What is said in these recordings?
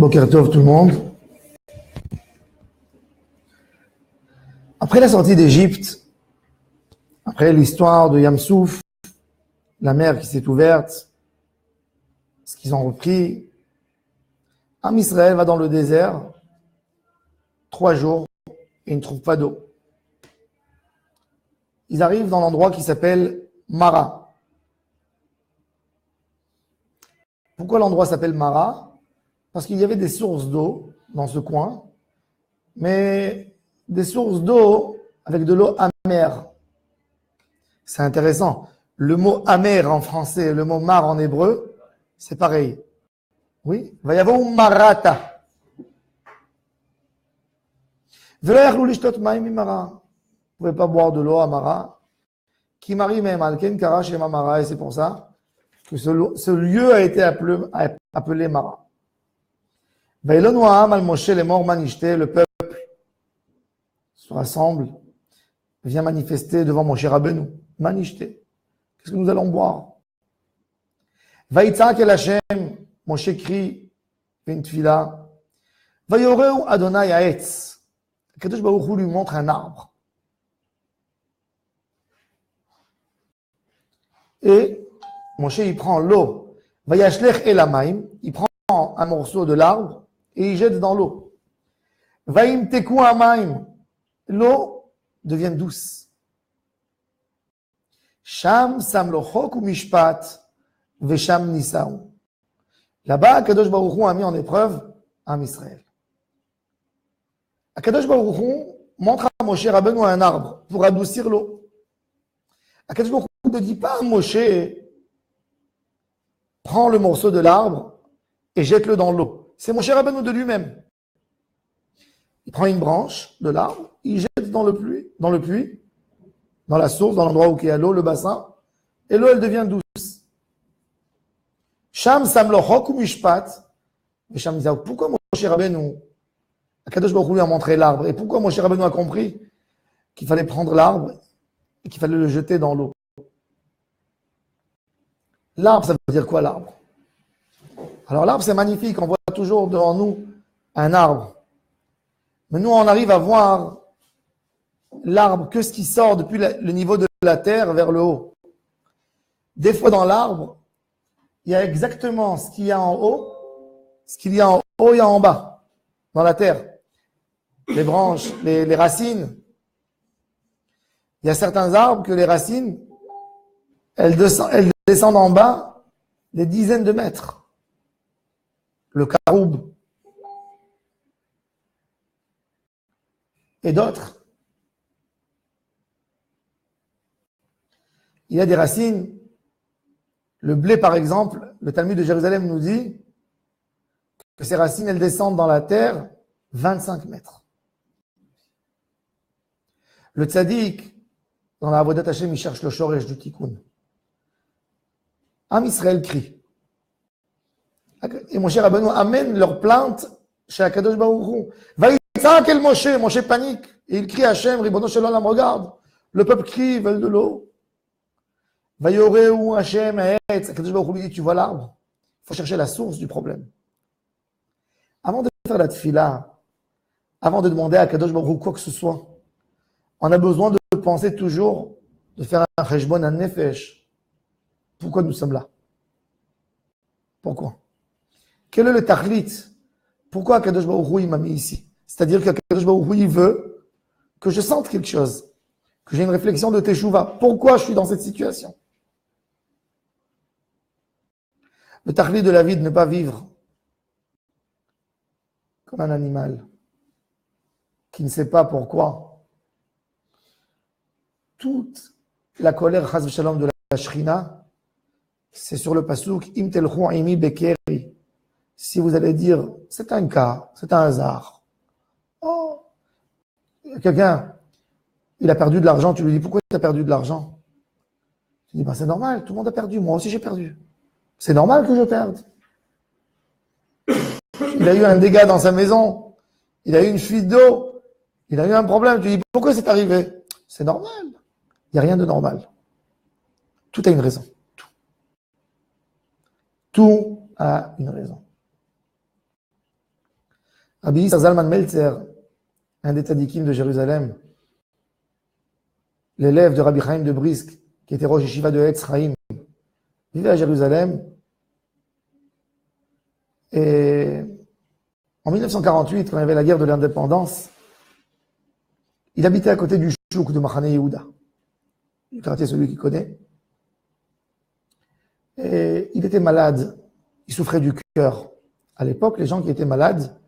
Boker Tov tout le monde. Après la sortie d'Égypte, après l'histoire de Yamsouf, la mer qui s'est ouverte, ce qu'ils ont repris, Am Israël va dans le désert 3 jours et ils ne trouvent pas d'eau. Ils arrivent dans l'endroit qui s'appelle Mara. Pourquoi l'endroit s'appelle Mara? Parce qu'il y avait des sources d'eau dans ce coin, mais des sources d'eau avec de l'eau amère. C'est intéressant. Le mot amer en français et le mot mar en hébreu, c'est pareil. Oui? Va y avoir un marata. Vous ne pouvez pas boire de l'eau à Mara. Qui marie même Alken Karash et Mara, et c'est pour ça que ce lieu a été appelé Mara. Le peuple se rassemble, vient manifester devant Moshe Rabbeinu. Manishte. Qu'est-ce que nous allons boire? Vaïtzak el Hashem, Moshe crie, fait une tfila. Vayoreu Adonai Haetz. Kadosh Baruch Hu lui montre un arbre. Et Moshe, il prend l'eau. Vayashlech el Hamaim, il prend un morceau de l'arbre et il jette dans l'eau. Vaim teku Hamaim, l'eau devient douce. Sham samlo chok u mishpat vesham nisaou. Là-bas, Kadosh Baruch Hu a mis en épreuve Am Israël. Kadosh Baruch Hu montre à Moshe Rabbeinu un arbre pour adoucir l'eau. Kadosh Baruch Hu ne dit pas à Moshe, prends le morceau de l'arbre et jette-le dans l'eau. C'est Moshe Rabbeinu de lui-même. Il prend une branche de l'arbre, il jette dans le puits, dans la source, dans l'endroit où il y a l'eau, le bassin, et l'eau, elle devient douce. Sham samlo chok u mishpat, vesham nisaou. Pourquoi Moshe Rabbeinu, Akadosh Baruch Hu lui a montré l'arbre, et pourquoi Moshe Rabbeinu a compris qu'il fallait prendre l'arbre et qu'il fallait le jeter dans l'eau? L'arbre, ça veut dire quoi, l'arbre? Alors l'arbre, c'est magnifique, on voit toujours devant nous un arbre. Mais nous, on arrive à voir l'arbre que ce qui sort depuis le niveau de la terre vers le haut. Des fois, dans l'arbre, il y a exactement ce qu'il y a en haut, ce qu'il y a en haut et en bas, dans la terre. Les branches, les racines. Il y a certains arbres que les racines, elles descendent en bas des dizaines de mètres. Le caroube. Et d'autres, il y a des racines. Le blé, par exemple, le Talmud de Jérusalem nous dit que ces racines, elles descendent dans la terre 25 mètres. Le tzaddik, dans la Avodat Hashem, il cherche le shoresh du tikkun. Am Israël crie. Et Moshe Rabbeinu amène leur plainte chez Akadosh Baruch Hu. Vaïtzak el Moshe, Moshe panique. Et il crie à Hashem, Ribono shel olam, regarde. Le peuple crie, ils veulent de l'eau. Vayoreu Hashem haetz. Akadosh Baruch Hu lui dit, tu vois l'arbre? Il faut chercher la source du problème. Avant de faire la tfila, avant de demander à Akadosh Baruch Hu quoi que ce soit, on a besoin de penser toujours, de faire un cheshbon, un nefesh. Pourquoi nous sommes là? Pourquoi? Quel est le tachlit? Pourquoi Akadosh Baruch Hu m'a mis ici? C'est-à-dire qu'Akadosh Baruch Hu veut que je sente quelque chose, que j'ai une réflexion de teshuva. Pourquoi je suis dans cette situation? Le tachlit de la vie, de ne pas vivre comme un animal qui ne sait pas pourquoi. Toute la colère chas v'shalom de la Shrina, c'est sur le pasuk im telchu imi bekeri. Si vous allez dire, c'est un cas, c'est un hasard. Oh, quelqu'un, il a perdu de l'argent, tu lui dis, pourquoi tu as perdu de l'argent? Tu dis, ben, c'est normal, tout le monde a perdu, moi aussi j'ai perdu. C'est normal que je perde. Il a eu un dégât dans sa maison, il a eu une fuite d'eau, il a eu un problème, tu dis, pourquoi c'est arrivé? C'est normal. Il n'y a rien de normal. Tout a une raison. Tout a une raison. Rabbi Yisraël Zalman Meltzer, un des tzadikim de Jérusalem, l'élève de Rabbi Chaim de Brisk, qui était Rosh Yeshiva de Etz Chaim, vivait à Jérusalem. Et en 1948, quand il y avait la guerre de l'indépendance, il habitait à côté du chouk de Machane Yehuda, du quartier celui qui connaît. Et il était malade, il souffrait du cœur. À l'époque, les gens qui étaient malades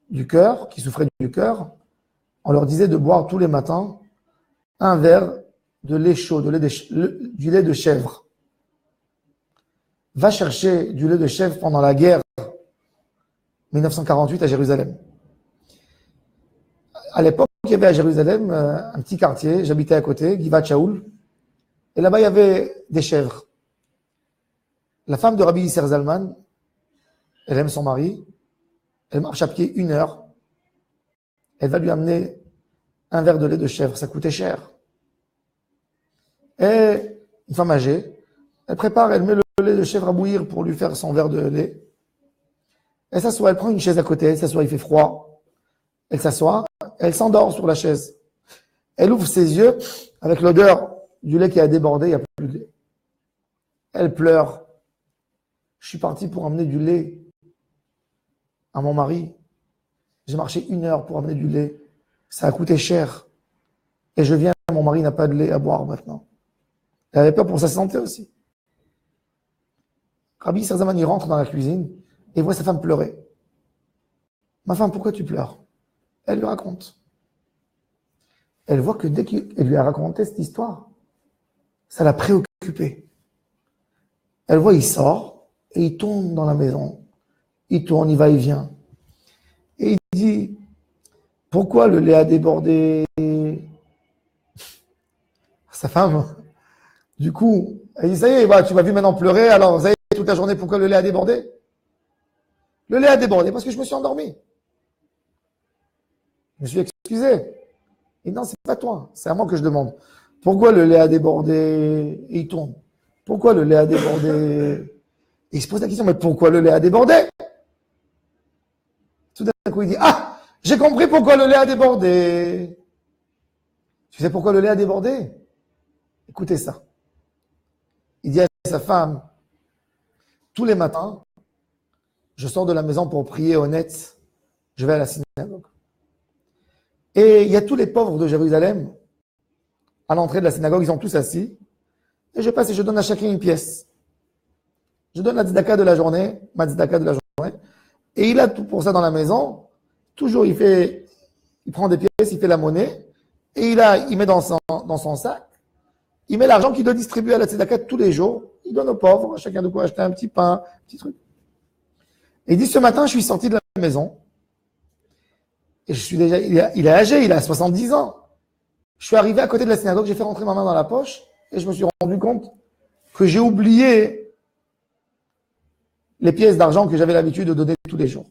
du cœur, qui souffraient du cœur, on leur disait de boire tous les matins un verre de lait chaud, du lait de chèvre. Va chercher du lait de chèvre pendant la guerre 1948 à Jérusalem. À l'époque, il y avait à Jérusalem un petit quartier, j'habitais à côté, Givat Shaoul, et là-bas il y avait des chèvres. La femme de Rabbi Yisraël Zalman, elle aime son mari, elle marche à pied 1 heure, elle va lui amener un verre de lait de chèvre, ça coûtait cher. Et une femme âgée, elle prépare, elle met le lait de chèvre à bouillir pour lui faire son verre de lait. Elle s'assoit, elle prend une chaise à côté, elle s'assoit, il fait froid. Elle s'assoit, elle s'endort sur la chaise. Elle ouvre ses yeux avec l'odeur du lait qui a débordé, il n'y a plus de lait. Elle pleure. Je suis parti pour amener du lait à mon mari. J'ai marché 1 heure pour amener du lait. Ça a coûté cher. Et je viens, mon mari n'a pas de lait à boire maintenant. Elle avait peur pour sa santé aussi. Rabbi Yisraël Zalman, il rentre dans la cuisine et voit sa femme pleurer. Ma femme, pourquoi tu pleures? Elle lui raconte. Elle voit que dès qu'elle lui a raconté cette histoire, ça l'a préoccupée. Elle voit, il sort et il tourne dans la maison. Il tourne, il va, il vient. Et il dit, pourquoi le lait a débordé? Sa femme, du coup, elle dit, ça y est, bah, tu m'as vu maintenant pleurer, alors ça y est, toute la journée, pourquoi le lait a débordé? Le lait a débordé parce que je me suis endormi. Je me suis excusé. Et non, c'est pas toi, c'est à moi que je demande. Pourquoi le lait a débordé? Et il tourne. Pourquoi le lait a débordé? Et il se pose la question, mais pourquoi le lait a débordé? Tout d'un coup, il dit, ah, j'ai compris pourquoi le lait a débordé. Tu sais pourquoi le lait a débordé? Écoutez ça. Il dit à sa femme, tous les matins, je sors de la maison pour prier honnête, je vais à la synagogue. Et il y a tous les pauvres de Jérusalem, à l'entrée de la synagogue, ils sont tous assis, et je passe et je donne à chacun une pièce. Je donne la tzedaka de la journée, ma tzedaka de la journée, et il a tout pour ça dans la maison, toujours il prend des pièces, il fait la monnaie, et il met dans son sac, il met l'argent qu'il doit distribuer à la tzedaka tous les jours, il donne aux pauvres, chacun de quoi acheter un petit pain, un petit truc. Et il dit, ce matin, je suis sorti de la maison, et je suis déjà, il est âgé, il a 70 ans. Je suis arrivé à côté de la synagogue, j'ai fait rentrer ma main dans la poche, et je me suis rendu compte que j'ai oublié les pièces d'argent que j'avais l'habitude de donner tous les jours.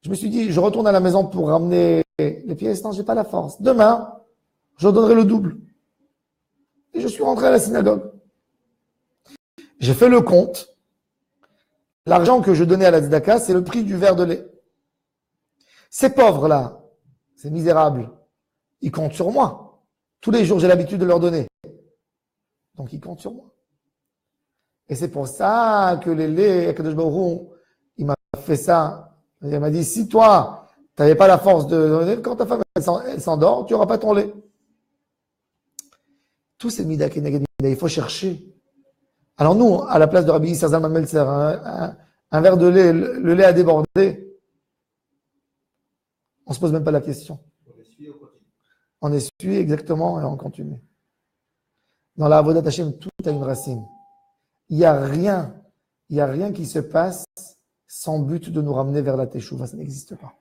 Je me suis dit, je retourne à la maison pour ramener les pièces. Non, j'ai pas la force. Demain, je donnerai le double. Et je suis rentré à la synagogue. J'ai fait le compte. L'argent que je donnais à la tzedaka, c'est le prix du verre de lait. Ces pauvres-là, ces misérables, ils comptent sur moi. Tous les jours, j'ai l'habitude de leur donner. Donc, ils comptent sur moi. Et c'est pour ça que les laits, Akadosh Baruch Hu, il m'a fait ça. Il m'a dit, si toi, tu n'avais pas la force de donner, quand ta femme elle s'endort, tu n'auras pas ton lait. Tous ces midah keneged midah, il faut chercher. Alors nous, à la place de Rabbi Yisraël Zalman Meltzer, un verre de lait, le lait a débordé. On ne se pose même pas la question. On essuie exactement et on continue. Dans la Avodat Hashem, tout a une racine. Il n'y a rien qui se passe sans but de nous ramener vers la Teshuvah. Ça n'existe pas.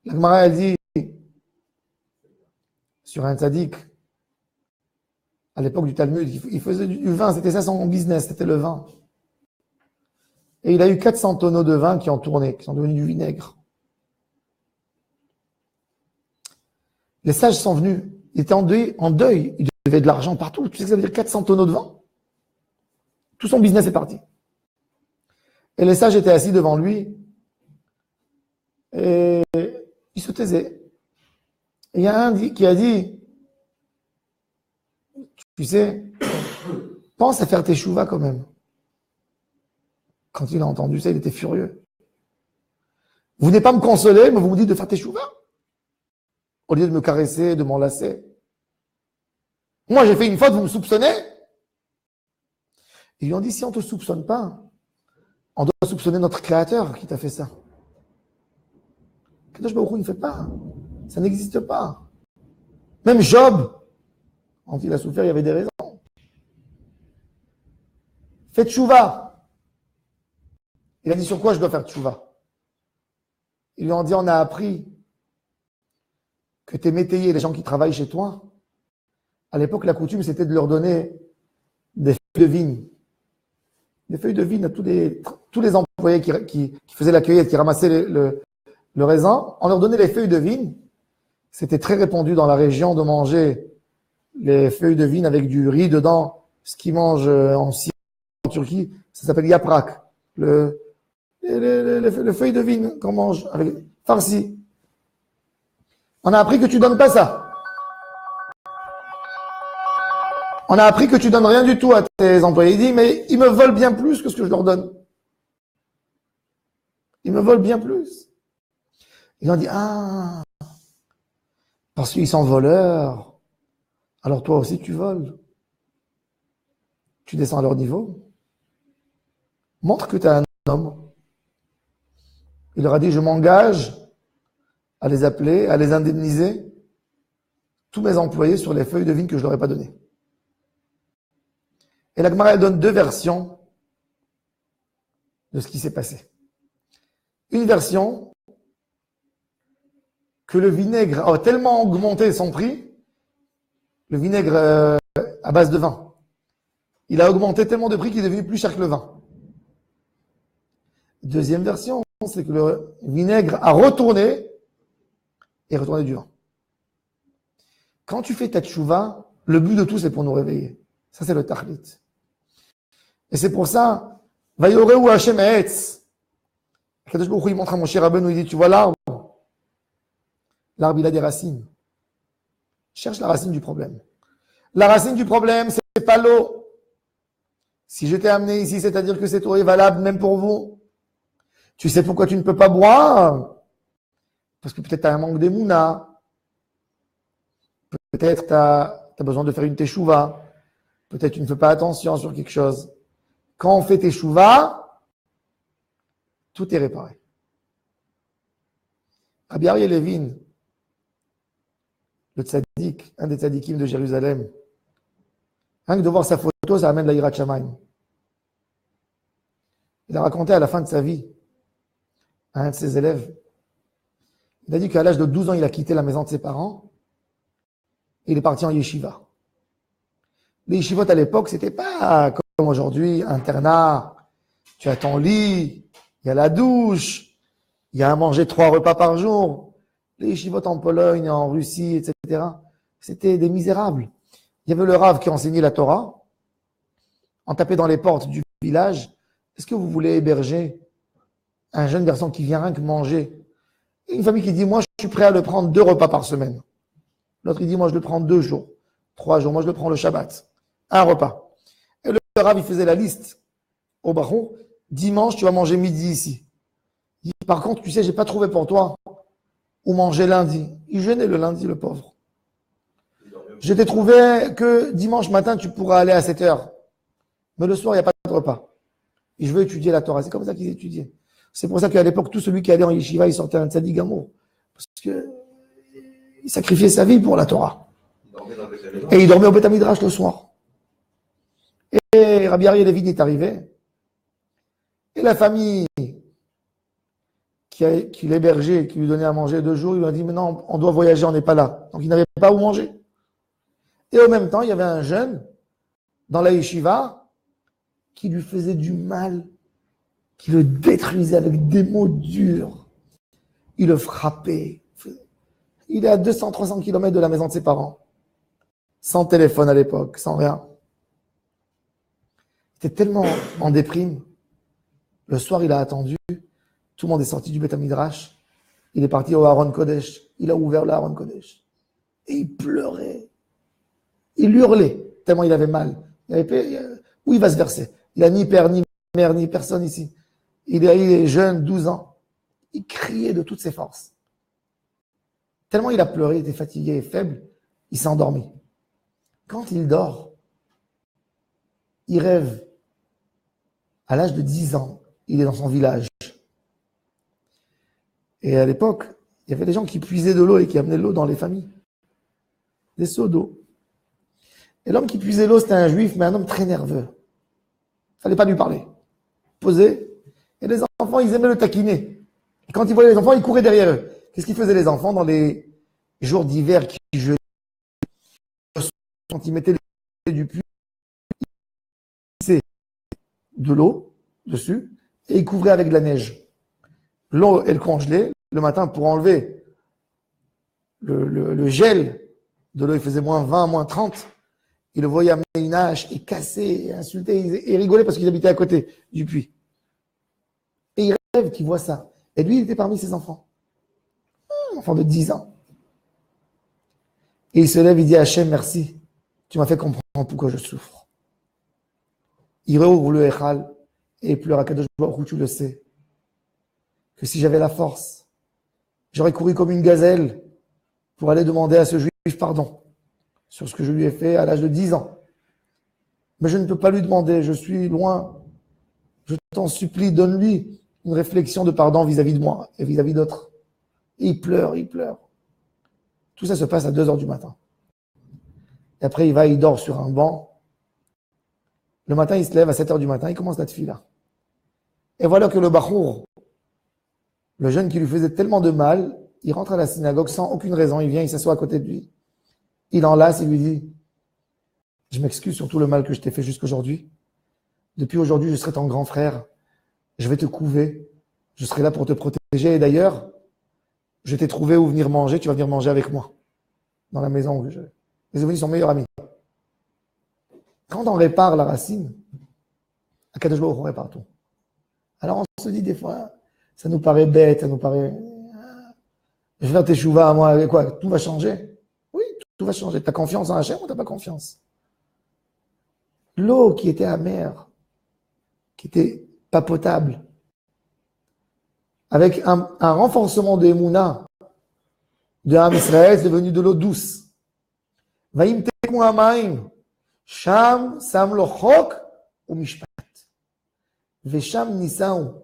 La Gemara, elle dit, sur un tzaddik, à l'époque du Talmud, il faisait du vin, c'était ça son business, c'était le vin. Et il a eu 400 tonneaux de vin qui ont tourné, qui sont devenus du vinaigre. Les sages sont venus, ils étaient en deuil, ils devaient de l'argent partout. Tu sais que ça veut dire 400 tonneaux de vin? Tout son business est parti. Et les sages étaient assis devant lui, Et il se taisait. Et il y a un qui a dit, tu sais, pense à faire tes chouvas quand même. Quand il a entendu ça, il était furieux. Vous venez pas me consoler, mais vous me dites de faire tes chouvas au lieu de me caresser, de m'enlacer. Moi, j'ai fait une faute, vous me soupçonnez? Ils lui ont dit, si on ne te soupçonne pas, on doit soupçonner notre créateur qui t'a fait ça. Kadosh Baruch Hu ne fait pas. Ça n'existe pas. Même Job, quand il a souffert, il y avait des raisons. Faites tchouva. Il a dit sur quoi je dois faire tchouva? Ils lui ont dit, on a appris que tes métayers, les gens qui travaillent chez toi, à l'époque, la coutume, c'était de leur donner des feuilles de vigne. Des feuilles de vigne à tous les employés qui faisaient la cueillette, qui ramassaient le raisin. On leur donnait les feuilles de vigne. C'était très répandu dans la région de manger les feuilles de vigne avec du riz dedans. Ce qu'ils mangent en Syrie, en Turquie, ça s'appelle yaprak. Le feuille de vigne qu'on mange avec farci. On a appris que tu donnes pas ça. On a appris que tu donnes rien du tout à tes employés. Il dit, mais ils me volent bien plus que ce que je leur donne. Ils me volent bien plus. Ils ont dit, ah, parce qu'ils sont voleurs. Alors toi aussi tu voles. Tu descends à leur niveau. Montre que tu es un homme. Il leur a dit, je m'engage à les appeler, à les indemniser, tous mes employés sur les feuilles de vigne que je leur ai pas données. Et la Gemara, elle donne deux versions de ce qui s'est passé. Une version que le vinaigre a tellement augmenté son prix, le vinaigre à base de vin, il a augmenté tellement de prix qu'il est devenu plus cher que le vin. Deuxième version, c'est que le vinaigre a retourné du vin. Quand tu fais ta tchouva, le but de tout, c'est pour nous réveiller. Ça, c'est le tachlit. Et c'est pour ça, Vayoreu Hashem Etz. Kadosh Baruch Hu, il montre à mon cher Rabbeinu, il dit, tu vois l'arbre? L'arbre, il a des racines. Cherche la racine du problème. La racine du problème, c'est pas l'eau. Si je t'ai amené ici, c'est-à-dire que cette eau est valable même pour vous. Tu sais pourquoi tu ne peux pas boire? Parce que peut-être tu as un manque d'émouna. Peut-être tu as besoin de faire une teshuva. Peut-être tu ne fais pas attention sur quelque chose. Quand on fait teshuva, tout est réparé. Rabbi Aryeh Levin, le tzaddik, un des tzaddikim de Jérusalem, rien que de voir sa photo, ça amène la Yirat Shamayim. Il a raconté à la fin de sa vie à un de ses élèves, il a dit qu'à l'âge de 12 ans, il a quitté la maison de ses parents et il est parti en yeshiva. Les yeshivot à l'époque, c'était pas comme aujourd'hui, internat, tu as ton lit, il y a la douche, il y a à manger 3 repas par jour. Les yeshivot en Pologne, en Russie, etc., c'était des misérables. Il y avait le Rav qui enseignait la Torah. On tapait dans les portes du village. Est-ce que vous voulez héberger un jeune garçon qui vient rien que manger? Et une famille qui dit, moi, je suis prêt à le prendre 2 repas par semaine. L'autre, il dit, moi, je le prends 2 jours, 3 jours. Moi, je le prends le Shabbat. 1 repas. Et le Rav, il faisait la liste au Baron. Dimanche, tu vas manger midi ici. Il dit, par contre, tu sais, j'ai pas trouvé pour toi où manger lundi. Il jeûnait le lundi, le pauvre. Je t'ai trouvé que dimanche matin, tu pourras aller à 7 heures. Mais le soir, il n'y a pas de repas. Et je veux étudier la Torah. C'est comme ça qu'ils étudiaient. C'est pour ça qu'à l'époque, tout celui qui allait en yeshiva, il sortait un tzaddik gamour. Parce que il sacrifiait sa vie pour la Torah. Et il dormait au Beth Midrash le soir. Et Rabbi Aryeh Levin est arrivé. Et la famille qui l'hébergeait, qui lui donnait à manger 2 jours, il lui a dit, mais non, on doit voyager, on n'est pas là. Donc il n'avait pas où manger. Et en même temps, il y avait un jeune dans la yeshiva qui lui faisait du mal, qui le détruisait avec des mots durs. Il le frappait. Il est à 200-300 km de la maison de ses parents. Sans téléphone à l'époque, sans rien. Il était tellement en déprime. Le soir, il a attendu. Tout le monde est sorti du Beth Midrash. il est parti au Aaron Kodesh. Il a ouvert le Aaron Kodesh. Et il pleurait. Il hurlait, tellement il avait mal. Où il va se verser? Il n'a ni père, ni mère, ni personne ici. Il est jeune, 12 ans. Il criait de toutes ses forces. Tellement il a pleuré, il était fatigué et faible, il s'est endormi. Quand il dort, il rêve. À l'âge de 10 ans, il est dans son village. Et à l'époque, il y avait des gens qui puisaient de l'eau et qui amenaient de l'eau dans les familles. Des seaux d'eau. Et l'homme qui puisait l'eau, c'était un juif, mais un homme très nerveux. Il ne fallait pas lui parler. Posé. Et les enfants, ils aimaient le taquiner. Et quand ils voyaient les enfants, ils couraient derrière eux. Qu'est-ce qu'ils faisaient les enfants dans les jours d'hiver qui gelaient? Quand ils mettaient du puits, ils mettaient de l'eau dessus et ils couvraient avec de la neige. L'eau, elle congelait le matin pour enlever le gel de l'eau. Il faisait moins 20, moins 30. Ils le voyaient amener une hache et casser, et insulter et rigoler parce qu'ils habitaient à côté du puits. Et il rêve qu'il voit ça. Et lui, il était parmi ses enfants. Un enfant de 10 ans. Et il se lève, il dit à Hachem, merci. Tu m'as fait comprendre pourquoi je souffre. Il rouvre le Echal et il pleure à Kadosh Baruch Hu, tu le sais. Que si j'avais la force, j'aurais couru comme une gazelle pour aller demander à ce juif pardon sur ce que je lui ai fait à l'âge de 10 ans. Mais je ne peux pas lui demander, je suis loin. Je t'en supplie, donne-lui une réflexion de pardon vis-à-vis de moi et vis-à-vis d'autres. Et il pleure, il pleure. Tout ça se passe à 2 heures du matin. Et après, il dort sur un banc. Le matin, il se lève à 7 heures du matin, il commence la tefila. Et voilà que le Bachour, le jeune qui lui faisait tellement de mal, il rentre à la synagogue sans aucune raison, il vient, il s'assoit à côté de lui. Il enlace et lui dit, je m'excuse sur tout le mal que je t'ai fait jusqu'aujourd'hui. Depuis aujourd'hui, je serai ton grand frère. Je vais te couver. Je serai là pour te protéger. Et d'ailleurs, je t'ai trouvé où venir manger. Tu vas venir manger avec moi. Dans la maison où je vais. Les amis sont meilleurs amis. Quand on répare la racine, à Kadosh Baruch Hu, on répare tout. Alors on se dit des fois, ça nous paraît bête, ça nous paraît... Je vais faire tes chouvas à moi, et quoi? Tout va changer? Oui, tout va changer. T'as confiance en Hachem ou t'as pas confiance? L'eau qui était amère, qui était pas potable, avec un renforcement de Emouna de Am Israël, c'est devenu de l'eau douce. Vaïm teku hamaim, sham sam lo chok ou mishpat. Vesham nisau.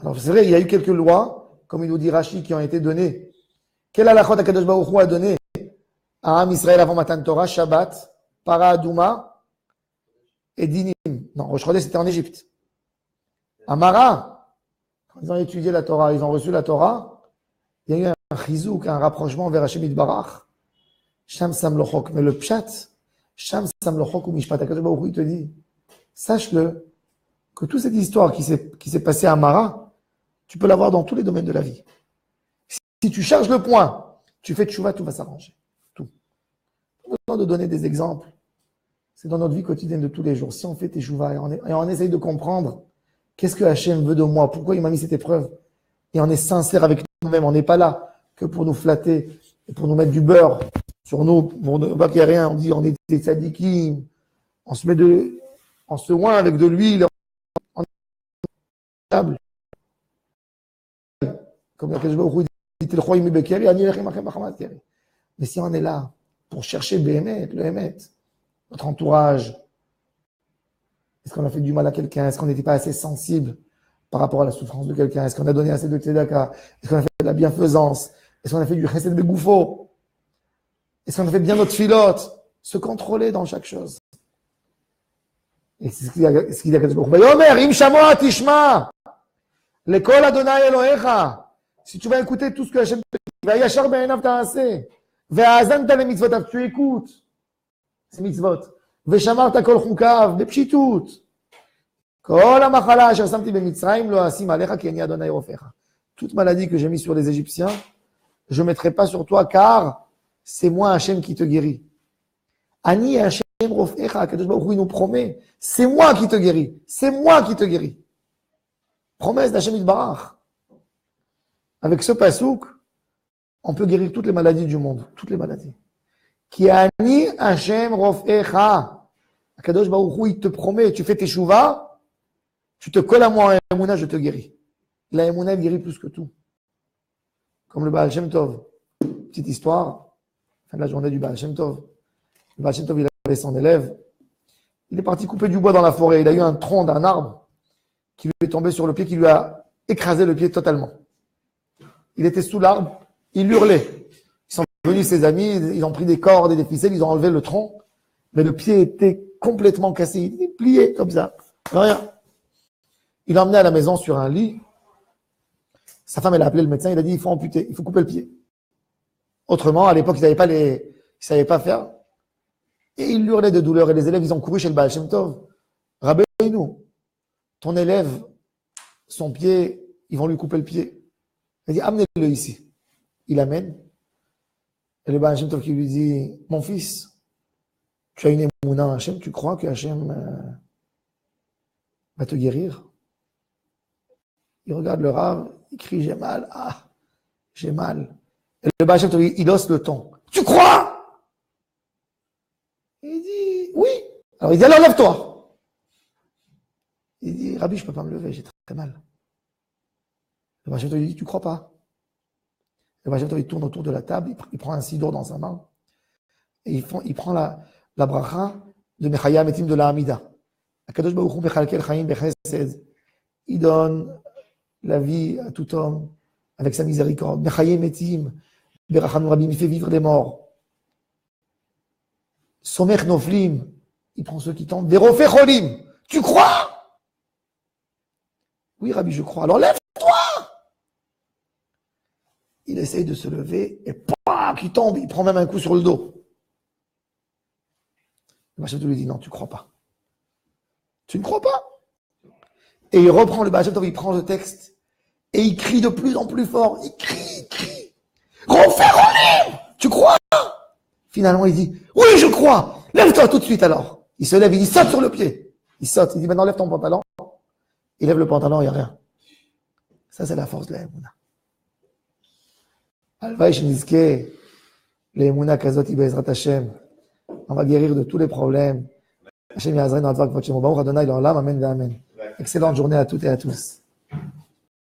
Alors c'est vrai, il y a eu quelques lois, comme il nous dit Rashi, qui ont été données. Quel halachot HaKadosh Baruch Hu a donné à Am Israël avant Matan Torah, Shabbat, Para Aduma et Dinim. Non, Rosh Chodesh, c'était en Égypte. Amara, quand ils ont étudié la Torah, ils ont reçu la Torah, il y a eu un chizouk, un rapprochement vers Hashem Yitbarach. Sham Sam Lochok. Mais le pshat, Sham Sam Lochok ou Mishpat, HaKadosh Baruch Hu, il te dit, sache-le, que toute cette histoire qui s'est passée à Amara, tu peux l'avoir dans tous les domaines de la vie. Si tu charges le point, tu fais tchouva, tout va s'arranger. Tout. Pas besoin de donner des exemples. C'est dans notre vie quotidienne de tous les jours. Si on fait tchouva et on essaye de comprendre qu'est-ce que Hachem veut de moi, pourquoi il m'a mis cette épreuve, et on est sincère avec nous-mêmes, on n'est pas là que pour nous flatter et pour nous mettre du beurre sur nous, pour ne pas qu'il n'y ait rien, on dit on est des tzadikim, on se oint avec de l'huile, on est table. Comme la Baruch Hu dit, mais si on est là pour chercher le Hémet, notre entourage, est-ce qu'on a fait du mal à quelqu'un? Est-ce qu'on n'était pas assez sensible par rapport à la souffrance de quelqu'un? Est-ce qu'on a donné assez de tzedaka? Est-ce qu'on a fait de la bienfaisance? Est-ce qu'on a fait du chesed begoufo? Est-ce qu'on a fait bien notre filote? Se contrôler dans chaque chose. Et c'est ce qu'il y a Kadosh Baruch Hu. Vayomer, im shamoa tishma, lekol Adonai Elohecha. Si tu vas écouter tout ce que Hachem te dit, vayachar be'einav ta'aseh, ve'azanta le mitzvotav, tu écoutes ces mitzvot, ve'shamarta kol chukav, be'pshitut, kol ha'machala asher samti be'mitzrayim lo asim alecha ki ani Adonai rofecha. Toute maladie que j'ai mise sur les Égyptiens, je ne mettrai pas sur toi, car c'est moi Hachem qui te guérit. Ani Hachem rofecha, Kadosh Baruch Hu nous promet, c'est moi qui te guéris, c'est moi qui te guéris. Promesse d'Hachem Yitbarach. avec ce pasouk, on peut guérir toutes les maladies du monde, toutes les maladies. Ki ani Hashem rofecha. Akadosh Baruch Hu, il te promet, tu fais tes chouvas, tu te colles à moi en Emouna, je te guéris. La Emouna, elle guérit plus que tout. Comme le Baal Shem Tov. Petite histoire, fin de la journée du Baal Shem Tov. Le Baal Shem Tov, il avait son élève. Il est parti couper du bois dans la forêt. Il a eu un tronc d'un arbre qui lui est tombé sur le pied, qui lui a écrasé le pied totalement. Il était sous l'arbre, il hurlait. Ils sont venus ses amis, ils ont pris des cordes et des ficelles, ils ont enlevé le tronc, mais le pied était complètement cassé, il était plié comme ça, rien. Il l'a emmené à la maison sur un lit. Sa femme, elle a appelé le médecin, il a dit, il faut amputer, il faut couper le pied. Autrement, à l'époque, ils ne savaient pas faire. Et il hurlait de douleur, et les élèves, ils ont couru chez le Baal Shem Tov. Rabbeinu, ton élève, son pied, ils vont lui couper le pied. Il a dit, amenez-le ici. Il l'amène. Et le Baal Shem Tov qui lui dit, mon fils, tu as une émouna en Hachem, tu crois que Hachem va te guérir? Il regarde le Rav, il crie, j'ai mal, j'ai mal. Et le Baal Shem Tov, il hausse le ton. Tu crois? Il dit, oui. Alors il dit, alors lève-toi. Il dit, Rabbi, je ne peux pas me lever, j'ai très, très mal. Le Baal Shem Tov lui dit, tu crois pas? Le Baal Shem Tov, il tourne autour de la table, il prend un sidor dans sa main, et il prend la bracha de Mechaya Metim de la Hamida. Akadosh Baruch Hu Mechalkel Chaim Bechesed. Il donne la vie à tout homme avec sa miséricorde. Mechaya Metim Berachanu Rabim, il fait vivre les morts. Somech Noflim, il prend ceux qui tombent. Verofe Cholim, tu crois? Oui, Rabbi, je crois. Alors lève-toi. Il essaye de se lever et paf, il tombe, il prend même un coup sur le dos. Le Baal Shem Tov lui dit, non, tu ne crois pas. Tu ne crois pas? Et il reprend le Baal Shem Tov, il prend le texte et il crie de plus en plus fort. Il crie. Refaire, tu crois? Finalement, il dit, oui, je crois. Lève-toi tout de suite alors. Il se lève, il dit, saute sur le pied. Il saute, il dit, maintenant lève ton pantalon. Il lève le pantalon, il n'y a rien. Ça, c'est la force de la Emouna. Alvaï Shnizke, l'Emouna Kazoti Bezrat Hashem. On va guérir de tous les problèmes. Hashem Yazrin, Advak, Votchemo, Baruch Adonai, l'Olam, Amen, Amen. Excellente journée à toutes et à tous.